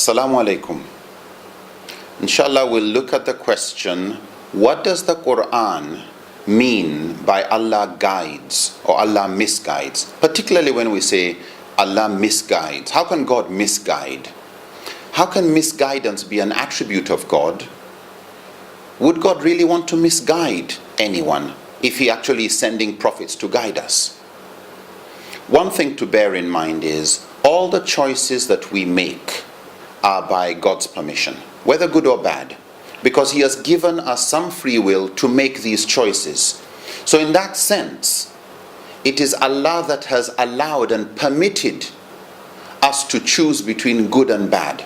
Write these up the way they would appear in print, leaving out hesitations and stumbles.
Assalamu alaikum. Inshallah, we'll look at the question, what does the Quran mean by Allah guides or Allah misguides? Particularly when we say Allah misguides. How can God misguide? How can misguidance be an attribute of God? Would God really want to misguide anyone if He actually is sending prophets to guide us? One thing to bear in mind is all the choices that we make are by God's permission, whether good or bad, because He has given us some free will to make these choices. So in that sense, it is Allah that has allowed and permitted us to choose between good and bad.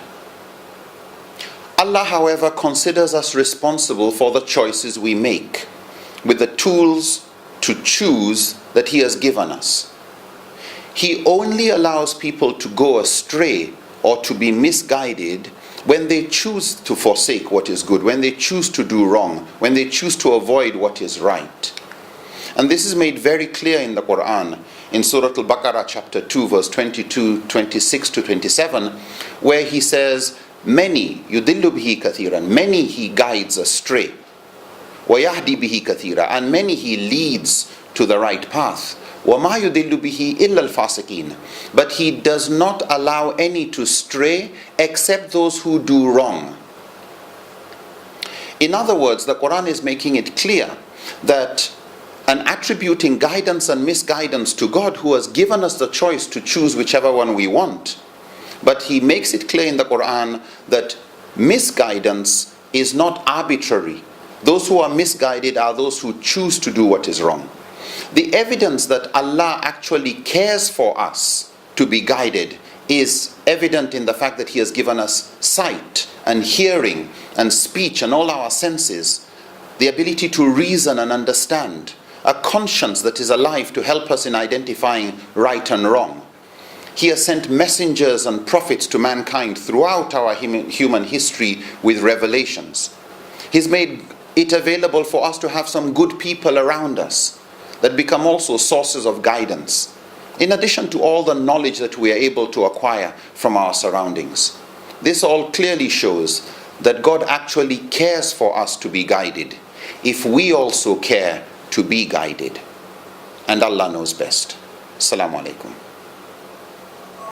Allah, however, considers us responsible for the choices we make with the tools to choose that He has given us. He only allows people to go astray or to be misguided when they choose to forsake what is good, when they choose to do wrong, when they choose to avoid what is right. And this is made very clear in the Quran, in Surah Al-Baqarah chapter 2 verse 22, 26 to 27, where He says, many yudillu bihi kathiran, many He guides astray, wa yahdi bihi kathira, and many He leads to the right path. وَمَا يُدِلُّ بِهِ إِلَّا الْفَاسِقِينَ, but He does not allow any to stray except those who do wrong. In other words, the Quran is making it clear that and attributing guidance and misguidance to God, who has given us the choice to choose whichever one we want. But He makes it clear in the Quran that misguidance is not arbitrary. Those who are misguided are those who choose to do what is wrong. The evidence that Allah actually cares for us to be guided is evident in the fact that He has given us sight and hearing and speech and all our senses, the ability to reason and understand, a conscience that is alive to help us in identifying right and wrong. He has sent messengers and prophets to mankind throughout our human history with revelations. He's made it available for us to have some good people around us that become also sources of guidance, in addition to all the knowledge that we are able to acquire from our surroundings. This all clearly shows that God actually cares for us to be guided, if we also care to be guided. And Allah knows best. Assalamu alaikum.